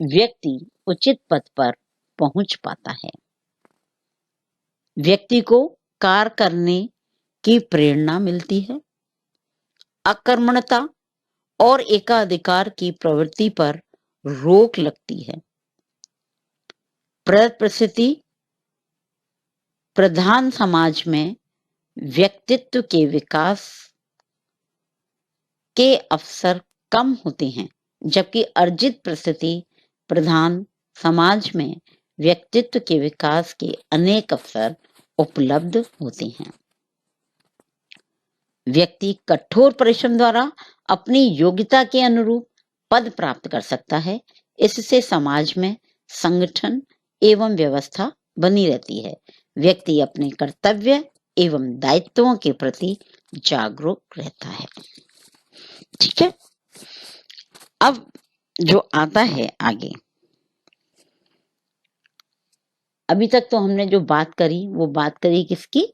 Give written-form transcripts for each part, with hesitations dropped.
व्यक्ति उचित पद पर पहुंच पाता है। व्यक्ति को कार्य करने की प्रेरणा मिलती है। अकर्मण्यता और एकाधिकार की प्रवृत्ति पर रोक लगती है। परिस्थिति प्रधान समाज में व्यक्तित्व के विकास के अवसर कम होते हैं, जबकि अर्जित परिस्थिति प्रधान समाज में व्यक्तित्व के विकास के अनेक अवसर उपलब्ध होते हैं। व्यक्ति कठोर परिश्रम द्वारा अपनी योग्यता के अनुरूप पद प्राप्त कर सकता है। इससे समाज में संगठन एवं व्यवस्था बनी रहती है। व्यक्ति अपने कर्तव्य एवं दायित्वों के प्रति जागरूक रहता है। ठीक है, अब जो आता है आगे, अभी तक तो हमने जो बात करी वो बात करी किसकी?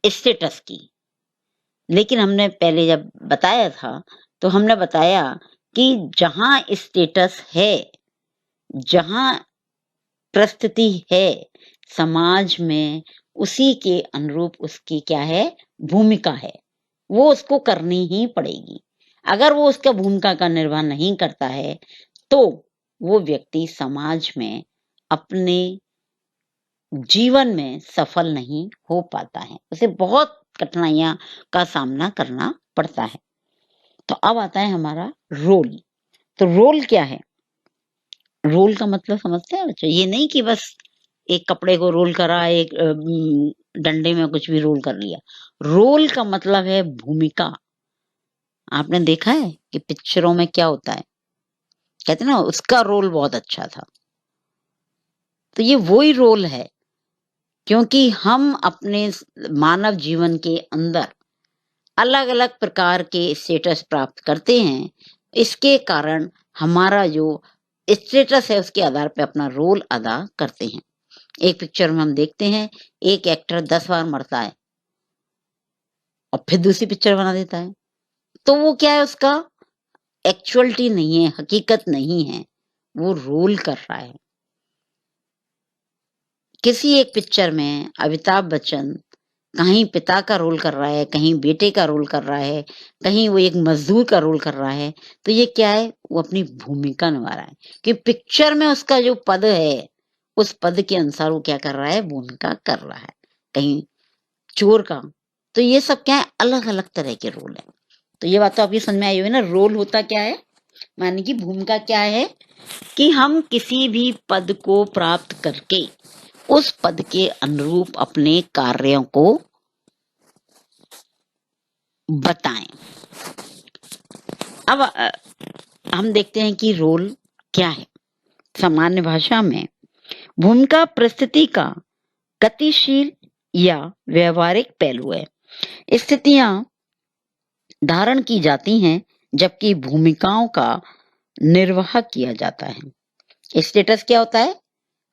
स्टेटस की। लेकिन हमने पहले जब बताया था तो हमने बताया कि जहां स्टेटस है, जहां परिस्थिति है समाज में, उसी के अनुरूप उसकी क्या है? भूमिका है। वो उसको करनी ही पड़ेगी। अगर वो उसका भूमिका का निर्वाह नहीं करता है तो वो व्यक्ति समाज में अपने जीवन में सफल नहीं हो पाता है। उसे बहुत कठिनाइयां का सामना करना पड़ता है। तो अब आता है हमारा रोल। तो रोल क्या है? रोल का मतलब समझते हैं बच्चों? ये नहीं कि बस एक कपड़े को रोल करा, एक डंडे में कुछ भी रोल कर लिया। रोल का मतलब है भूमिका। आपने देखा है कि पिक्चरों में क्या होता है, कहते हैं ना उसका रोल बहुत अच्छा था। तो ये वही रोल है, क्योंकि हम अपने मानव जीवन के अंदर अलग अलग प्रकार के स्टेटस प्राप्त करते हैं। इसके कारण हमारा जो स्टेटस है उसके आधार पर अपना रोल अदा करते हैं। एक पिक्चर में हम देखते हैं एक एक्टर 10 बार मरता है और फिर दूसरी पिक्चर बना देता है। तो वो क्या है? उसका एक्चुअलिटी नहीं है, हकीकत नहीं है, वो रोल कर रहा है। किसी एक पिक्चर में अमिताभ बच्चन कहीं पिता का रोल कर रहा है, कहीं बेटे का रोल कर रहा है, कहीं वो एक मजदूर का रोल कर रहा है। तो ये क्या है? वो अपनी भूमिका निभा रहा है कि पिक्चर में उसका जो पद है उस पद के अनुसार वो क्या कर रहा है? भूमिका कर रहा है। कहीं चोर का। तो ये सब क्या है? अलग अलग तरह के रोल है। तो ये बात तो आपकी समझ में आई हुई ना? रोल होता क्या है, माने की भूमिका क्या है कि हम किसी भी पद को प्राप्त करके उस पद के अनुरूप अपने कार्यों को बताएं। अब हम देखते हैं कि रोल क्या है। सामान्य भाषा में भूमिका परिस्थिति का गतिशील या व्यवहारिक पहलू है। स्थितियां धारण की जाती हैं जबकि भूमिकाओं का निर्वाह किया जाता है। स्टेटस क्या होता है?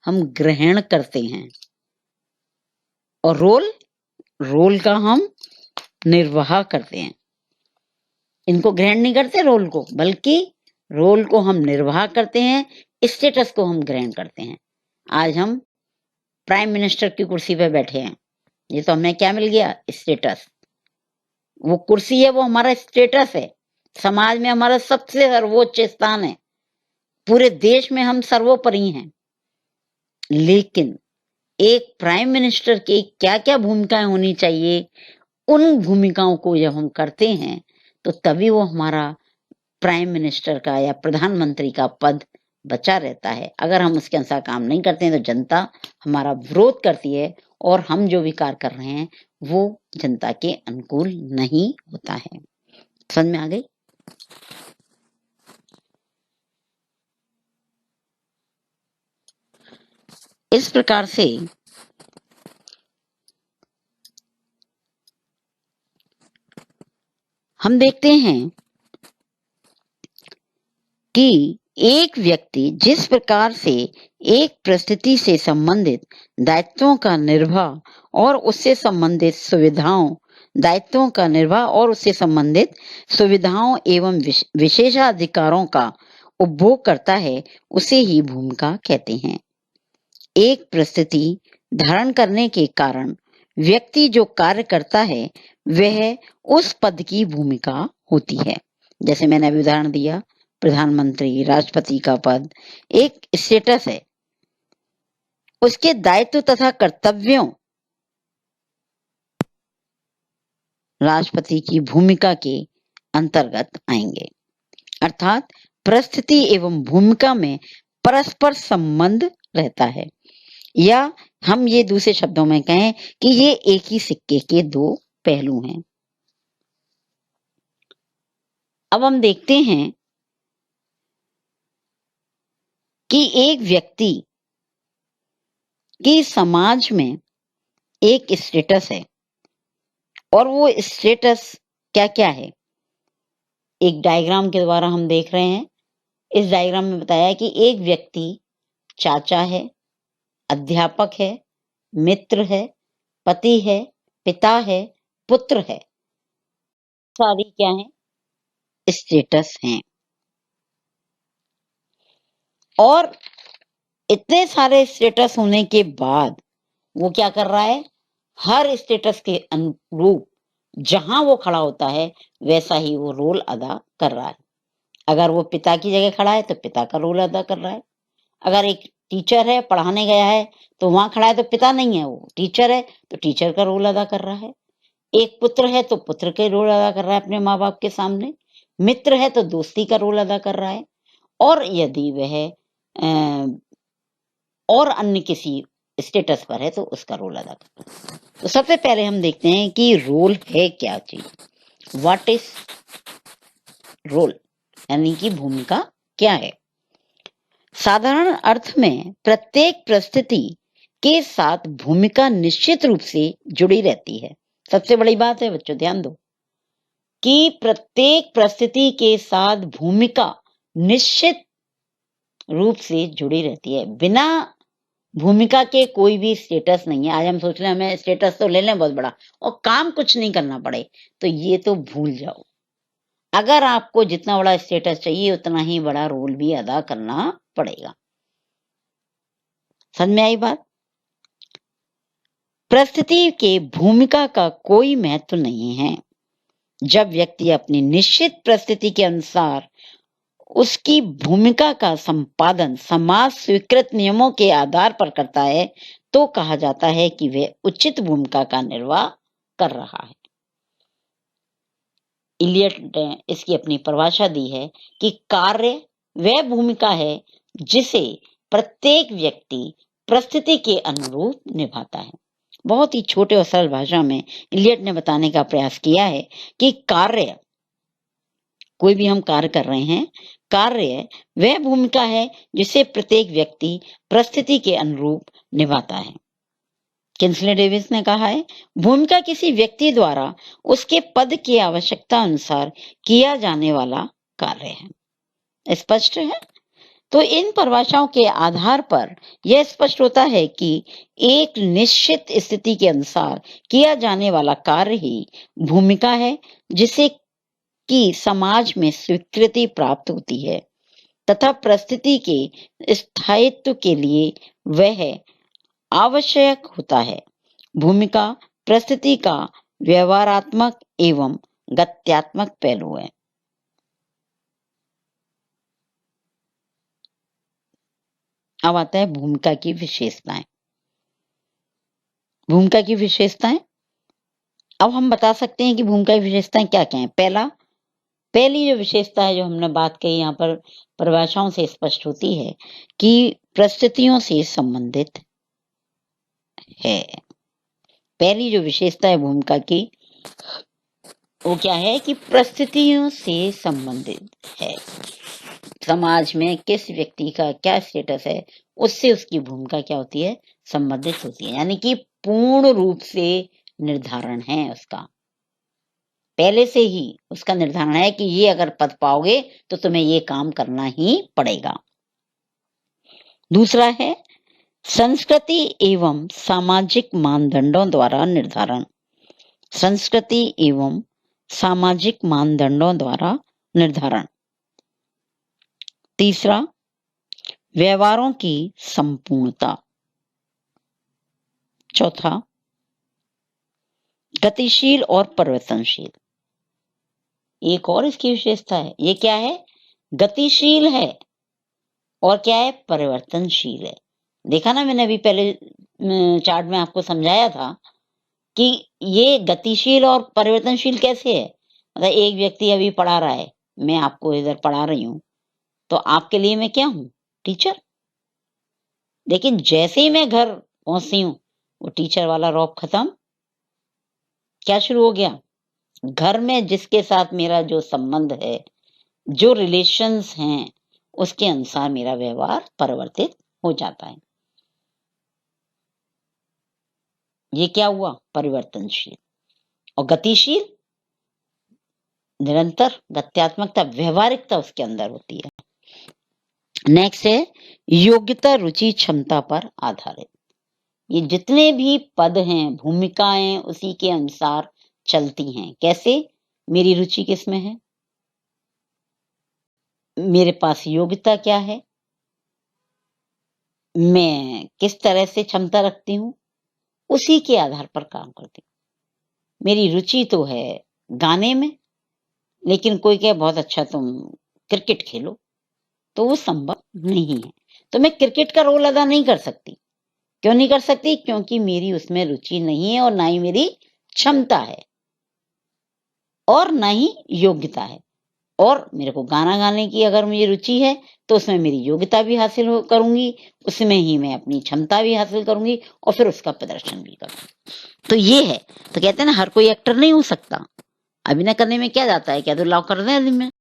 हम ग्रहण करते हैं, और रोल का हम निर्वाह करते हैं। इनको ग्रहण नहीं करते रोल को, बल्कि रोल को हम निर्वाह करते हैं, स्टेटस को हम ग्रहण करते हैं। आज हम प्राइम मिनिस्टर की कुर्सी पे बैठे हैं, ये तो हमें क्या मिल गया? स्टेटस। वो कुर्सी है, वो हमारा स्टेटस है। समाज में हमारा सबसे सर्वोच्च स्थान है। पूरे देश में हम सर्वोपरि हैं। लेकिन एक प्राइम मिनिस्टर की क्या क्या भूमिकाएं होनी चाहिए, उन भूमिकाओं को जब हम करते हैं तो तभी वो हमारा प्राइम मिनिस्टर का या प्रधानमंत्री का पद बचा रहता है। अगर हम उसके अनुसार काम नहीं करते हैं तो जनता हमारा विरोध करती है, और हम जो भी कार्य कर रहे हैं वो जनता के अनुकूल नहीं होता है। समझ में आ गई? इस प्रकार से हम देखते हैं कि एक व्यक्ति जिस प्रकार से एक परिस्थिति से संबंधित दायित्वों का निर्वाह और उससे संबंधित सुविधाओं दायित्वों का निर्वाह और उससे संबंधित सुविधाओं एवं विशेषाधिकारों का उपभोग करता है, उसे ही भूमिका कहते हैं। एक परिस्थिति धारण करने के कारण व्यक्ति जो कार्य करता है वह उस पद की भूमिका होती है। जैसे मैंने अभी उदाहरण दिया, प्रधानमंत्री, राष्ट्रपति का पद एक स्टेटस है। उसके दायित्व तथा कर्तव्यों राष्ट्रपति की भूमिका के अंतर्गत आएंगे। अर्थात परिस्थिति एवं भूमिका में परस्पर संबंध रहता है, या हम ये दूसरे शब्दों में कहें कि ये एक ही सिक्के के दो पहलू हैं। अब हम देखते हैं कि एक व्यक्ति की समाज में एक स्टेटस है, और वो स्टेटस क्या क्या है, एक डायग्राम के द्वारा हम देख रहे हैं। इस डायग्राम में बताया है कि एक व्यक्ति चाचा है, अध्यापक है, मित्र है, पति है, पिता है, पुत्र है। सारी क्या है? स्टेटस हैं। और इतने सारे स्टेटस होने के बाद वो क्या कर रहा है? हर स्टेटस के अनुरूप जहां वो खड़ा होता है वैसा ही वो रोल अदा कर रहा है। अगर वो पिता की जगह खड़ा है तो पिता का रोल अदा कर रहा है। अगर एक टीचर है, पढ़ाने गया है, तो वहां खड़ा है तो पिता नहीं है, वो टीचर है तो टीचर का रोल अदा कर रहा है। एक पुत्र है तो पुत्र के रोल अदा कर रहा है अपने माँ बाप के सामने। मित्र है तो दोस्ती का रोल अदा कर रहा है। और यदि वह और अन्य किसी स्टेटस पर है तो उसका रोल अदा कर रहा है। तो सबसे पहले हम देखते हैं कि रोल है क्या चीज। व्हाट इज रोल, यानी कि भूमिका क्या है। साधारण अर्थ में प्रत्येक परिस्थिति के साथ भूमिका निश्चित रूप से जुड़ी रहती है। सबसे बड़ी बात है बच्चों, ध्यान दो कि प्रत्येक परिस्थिति के साथ भूमिका निश्चित रूप से जुड़ी रहती है। बिना भूमिका के कोई भी स्टेटस नहीं है। आज हम सोच रहे हैं हमें स्टेटस तो ले लें बहुत बड़ा और काम कुछ नहीं करना पड़े, तो ये तो भूल जाओ। अगर आपको जितना बड़ा स्टेटस चाहिए उतना ही बड़ा रोल भी अदा करना पड़ेगा। समझ में आई बात? परिस्थिति के भूमिका का कोई महत्व नहीं है। जब व्यक्ति अपनी निश्चित परिस्थिति के अनुसार उसकी भूमिका का संपादन समाज स्वीकृत नियमों के आधार पर करता है तो कहा जाता है कि वह उचित भूमिका का निर्वाह कर रहा है। इलियट ने इसकी अपनी परिभाषा दी है कि कार्य वह भूमिका है जिसे प्रत्येक व्यक्ति परिस्थिति के अनुरूप निभाता है। बहुत ही छोटे और सरल भाषा में इलियट ने बताने का प्रयास किया है कि कार्य, कोई भी हम कार्य कर रहे हैं, कार्य वह भूमिका है जिसे प्रत्येक व्यक्ति परिस्थिति के अनुरूप निभाता है। किंस्ले डेविस ने कहा है, भूमिका किसी व्यक्ति द्वारा उसके पद की आवश्यकता अनुसार किया जाने वाला कार्य है। स्पष्ट है? तो इन परिभाषाओं के आधार पर यह स्पष्ट होता है कि एक निश्चित स्थिति के अनुसार किया जाने वाला कार्य ही भूमिका है जिसे कि समाज में स्वीकृति प्राप्त होती है तथा परिस्थिति के स्थायित्व के लिए वह आवश्यक होता है। भूमिका परिस्थिति का व्यवहारात्मक एवं गत्यात्मक पहलू है। अब आता है भूमिका की विशेषताएं। भूमिका की विशेषताएं, अब हम बता सकते हैं कि भूमिका की विशेषताएं क्या क्या है। पहली जो विशेषता है जो हमने बात कही, यहाँ पर परिभाषाओं से स्पष्ट होती है कि परिस्थितियों से संबंधित है। पहली जो विशेषता है भूमिका की वो क्या है कि परिस्थितियों से संबंधित है। समाज में किस व्यक्ति का क्या स्टेटस है उससे उसकी भूमिका क्या होती है, संबंधित होती है, यानी कि पूर्ण रूप से निर्धारण है उसका। पहले से ही उसका निर्धारण है कि ये अगर पद पाओगे तो तुम्हें ये काम करना ही पड़ेगा। दूसरा है संस्कृति एवं सामाजिक मानदंडों द्वारा निर्धारण। संस्कृति एवं सामाजिक मानदंडों द्वारा निर्धारण। तीसरा, व्यवहारों की संपूर्णता। चौथा, गतिशील और परिवर्तनशील। एक और इसकी विशेषता है, ये क्या है? गतिशील है और क्या है? परिवर्तनशील है। देखा ना, मैंने अभी पहले चार्ट में आपको समझाया था कि ये गतिशील और परिवर्तनशील कैसे है। मतलब एक व्यक्ति अभी पढ़ा रहा है, मैं आपको इधर पढ़ा रही हूँ, तो आपके लिए मैं क्या हूँ? टीचर। लेकिन जैसे ही मैं घर पहुंचती हूँ, वो टीचर वाला रौब खत्म, क्या शुरू हो गया? घर में जिसके साथ मेरा जो संबंध है, जो रिलेशंस हैं, उसके अनुसार मेरा व्यवहार परिवर्तित हो जाता है। ये क्या हुआ? परिवर्तनशील। और गतिशील, निरंतर गत्यात्मकता, व्यवहारिकता उसके अंदर होती है। नेक्स्ट है योग्यता, रुचि, क्षमता पर आधारित। ये जितने भी पद हैं, भूमिकाएं उसी के अनुसार चलती हैं। कैसे? मेरी रुचि किसमें है, मेरे पास योग्यता क्या है, मैं किस तरह से क्षमता रखती हूँ, उसी के आधार पर काम करती हूँ। मेरी रुचि तो है गाने में, लेकिन कोई कहे बहुत अच्छा तुम क्रिकेट खेलो, तो वो संभव नहीं है। तो मैं क्रिकेट का रोल अदा नहीं कर सकती। क्यों नहीं कर सकती? क्योंकि मेरी उसमें रुचि नहीं है और ना ही मेरी क्षमता है और ना ही योग्यता है। और मेरे को गाना गाने की अगर मुझे रुचि है, तो उसमें मेरी योग्यता भी हासिल करूंगी, उसमें ही मैं अपनी क्षमता भी हासिल करूंगी और फिर उसका प्रदर्शन भी करूंगी। तो ये है। तो कहते हैं ना, हर कोई एक्टर नहीं हो सकता। अभिनय करने में क्या जाता है? क्या तो लॉ कर दें आदमी में।